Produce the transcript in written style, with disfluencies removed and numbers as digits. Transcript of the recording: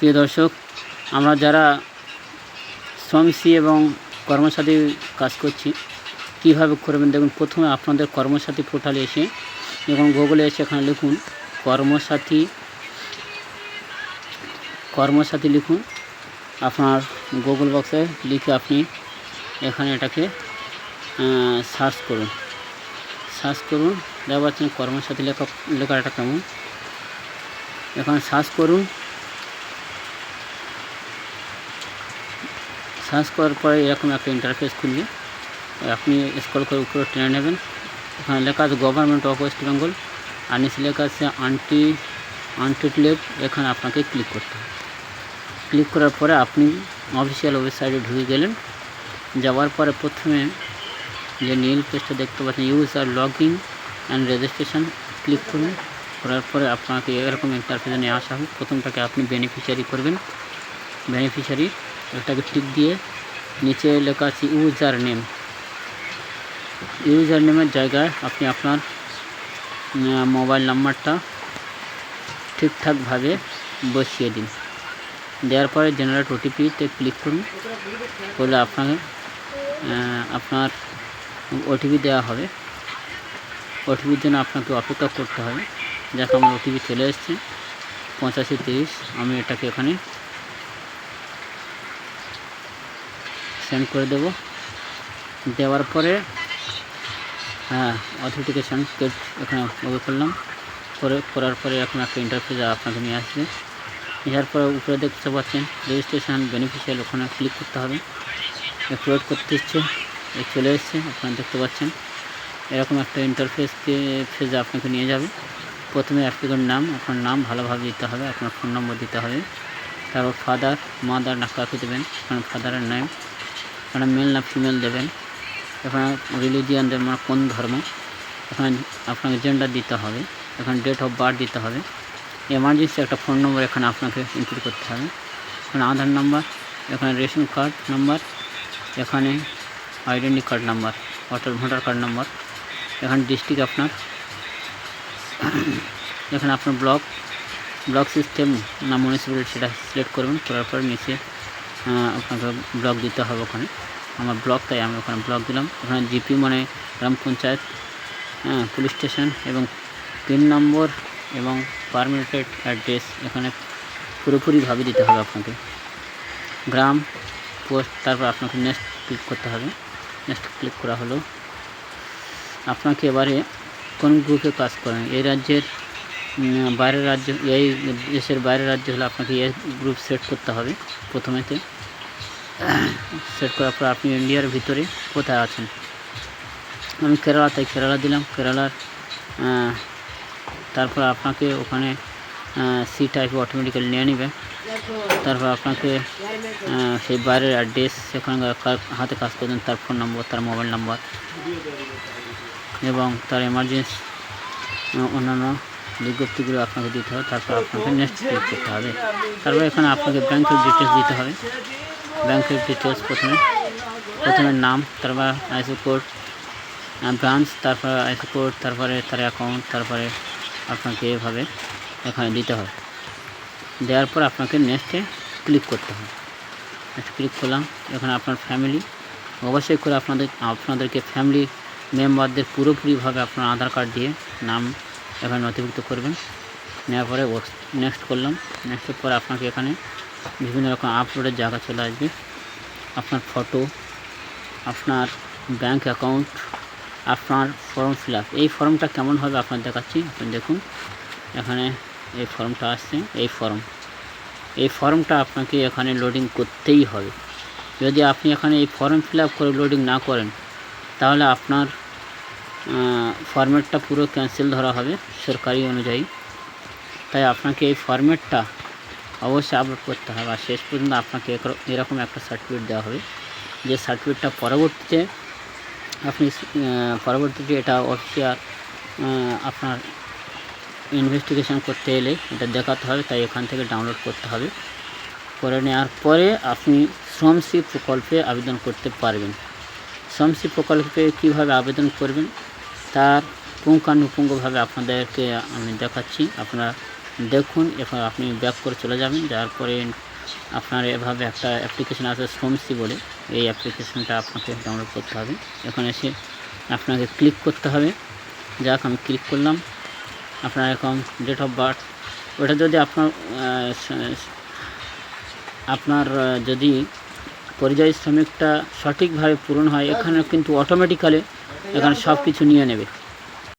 প্রিয় দর্শক, আমরা যারা শ্রমসী এবং কর্মসাথী কাজ করছি কীভাবে করবেন দেখুন। প্রথমে আপনাদের কর্মসাথী পোর্টালে এসে এবং গুগলে এসে এখানে লিখুন কর্মসাথী লিখুন। আপনার গুগল বক্সে লিখে আপনি এখানে এটাকে সার্চ করুন। দেখতে পাচ্ছেন কর্মসাথী লেখাটা কেমন। এখানে সার্চ করুন। সার্চ করার পরে এরকম একটা ইন্টারফেস খুলবে। আপনি স্ক্রল করে উপরে টেনে নেবেন। এখানে লেখা আছে গভর্নমেন্ট অফ ওয়েস্ট বেঙ্গল, আর নিচে লেখা আছে আনটিটলেড। এখানে আপনাকে ক্লিক করতে হবে। ক্লিক করার পরে আপনি অফিসিয়াল ওয়েবসাইটে ঢুকে গেলেন। যাওয়ার পরে প্রথমে যে নীল পেজটা দেখতে পাচ্ছেন user log in and registration click করুন। করার পরে আপনাকে এরকম ইন্টারফেসে নিয়ে আসা হবে। প্রথমটাকে আপনি বেনিফিশিয়ারি করবেন। বেনিফিশিয়ারি এটাকে টিক দিয়ে নিচে লেখা আছে ইউজার নেমের জায়গায় আপনি আপনার মোবাইল নাম্বারটা ঠিকঠাকভাবে বসিয়ে দিন। দেওয়ার পরে জেনারেট ওটিপিতে ক্লিক করুন। করলে আপনার ওটিপি দেওয়া হবে। ওটিপির জন্য আপনাকে অপেক্ষা করতে হবে। যাতে আমার ওটিপি চলে এসছে 8530। আমি এটাকে এখানে সেন্ড করে দেব। দেওয়ার পরে অথেন্টিকেশন কোড এখানে ওকে করলাম। করার পরে এখন একটা ইন্টারফেস আপনাকে নিয়ে আসবে। এর পরে উপরে দেখতে পাচ্ছেন রেজিস্ট্রেশন বেনিফিশিয়ারি, ওখানে ক্লিক করতে হবে। ওয়েট করতে চলে এসছে। আপনারা দেখতে পাচ্ছেন এরকম একটা ইন্টারফেসে আপনাকে নিয়ে যাবে। প্রথমে অ্যাপ্লিকেন্ট নাম, আপনার নাম ভালোভাবে দিতে হবে। আপনার ফোন নম্বর দিতে হবে। তারপর ফাদার, মাদার না কাকে দেবেন, আপনার ফাদারের নেম, আপনার মেল না ফিমেল দেবেন। এখানে রিলিজিয়ান দেবেন, মানে কোন ধর্ম। এখানে আপনাকে জেন্ডার দিতে হবে। এখানে ডেট অফ বার্থ দিতে হবে। এমার্জেন্সি একটা ফোন নম্বর এখানে আপনাকে ইনপুট করতে হবে। এখানে আধার নাম্বার, এখানে রেশন কার্ড নাম্বার, এখানে আইডেন্টি কার্ড নাম্বার অর্থাৎ ভোটার কার্ড নাম্বার। এখানে ডিস্ট্রিক্ট আপনার, এখানে আপনার ব্লক সিস্টেম না মিউনিসিপ্যালিটি সেটা সিলেক্ট করবেন। করার পর নিচে আপনাকে ব্লক দিতে হবে। ওখানে আমার ব্লক, তাই আমি ওখানে ব্লক দিলাম। ওখানে জিপি মানে গ্রাম পঞ্চায়েত, পুলিশ স্টেশন এবং পিন নম্বর এবং পারমিটেড অ্যাড্রেস এখানে পুরোপুরিভাবে দিতে হবে আপনাকে। গ্রাম, পোস্ট, তারপর আপনাকে নেক্সট ক্লিক করতে হবে। নেক্সট ক্লিক করা হলো। আপনাকে এবারে কোন গ্রুপে কাজ করেন, এই রাজ্যের বাইরের রাজ্য, এই দেশের বাইরের রাজ্য হলে আপনাকে এই গ্রুপ সেট করতে হবে। প্রথমেতে সেট করার পর আপনি ইন্ডিয়ার ভিতরে কোথায় আছেন। আমি কেরালা, তাই কেরালা দিলাম। কেরালার তারপর আপনাকে ওখানে সি টাইপ অটোমেটিক্যালি নিয়ে নেবে। তারপর আপনাকে সেই বাইরের অ্যাড্রেস, সেখানে হাতে কাজ করবেন, তার ফোন নম্বর, তার মোবাইল নাম্বার এবং তার এমার্জেন্সি অন্যান্য বিজ্ঞপ্তিগুলো আপনাকে দিতে হবে। তারপর আপনাকে নেক্সট ক্লিক করতে হবে। তারপর এখানে আপনাকে ব্যাংকের ডিটেলস দিতে হবে। ব্যাংকের ডিটেলস প্রথমে নাম, তারপর আইসি কোড, ব্রাঞ্চ, তারপর আইসি কোড, তারপরে তার অ্যাকাউন্ট, তারপরে আপনাকে এভাবে এখানে দিতে হবে। দেওয়ার পর আপনাকে নেক্সটে ক্লিক করতে হবে। নেক্সট ক্লিক করলাম। এখানে আপনার ফ্যামিলি অবশ্যই করে আপনাদেরকে ফ্যামিলি মেম্বারদের পুরোপুরিভাবে আপনার আধার কার্ড দিয়ে নাম এখানে নথিভুক্ত করবেন। নেওয়ার পরে নেক্সট করলাম। নেক্সটের পরে আপনাকে এখানে বিভিন্ন রকম আপলোডের জায়গা চলে আসবে। আপনার ফটো, আপনার ব্যাংক অ্যাকাউন্ট, আপনার ফর্ম ফিল আপ। এই ফর্মটা কেমন হবে আপনার দেখাচ্ছি। আপনি দেখুন এখানে এই ফর্মটা আসছে। এই ফর্মটা আপনাকে এখানে লোডিং করতেই হবে। যদি আপনি এখানে এই ফর্ম ফিল আপ করে লোডিং না করেন তাহলে আপনার ফরম্যাটটা পুরো ক্যান্সেল ধরা হবে সরকারি অনুযায়ী। তাই আপনাকে এই ফরম্যাটটা অবশ্যই আপলোড করতে হবে। আর শেষ পর্যন্ত আপনাকে এরকম একটা সার্টিফিকেট দেওয়া হবে, যে সার্টিফিকেটটা পরবর্তীতে এটা অফিসিয়াল আপনার ইনভেস্টিগেশন করতে এলে এটা দেখাতে হবে। তাই এখান থেকে ডাউনলোড করতে হবে। করে নেওয়ার পরে আপনি শ্রমসী প্রকল্পে আবেদন করতে পারবেন। শ্রমসী প্রকল্পে কীভাবে আবেদন করবেন তার পুঙ্খানুপুঙ্খভাবে আপনাদেরকে আমি দেখাচ্ছি। আপনারা দেখুন। এরপর আপনি ব্যাক করে চলে যাবেন, যাওয়ার পরে আপনার এভাবে একটা অ্যাপ্লিকেশন আছে শ্রমশ্রী বলে, এই অ্যাপ্লিকেশনটা আপনাকে ডাউনলোড করতে হবে। এখানে এসে আপনাকে ক্লিক করতে হবে। যাক, আমি ক্লিক করলাম। আপনার এখন ডেট অফ বার্থ, ওটা যদি আপনার যদি পরিযায়ী শ্রমিকটা সঠিকভাবে পূরণ হয়, এখানে কিন্তু অটোমেটিক্যালি এখানে সব কিছু নিয়ে নেবে।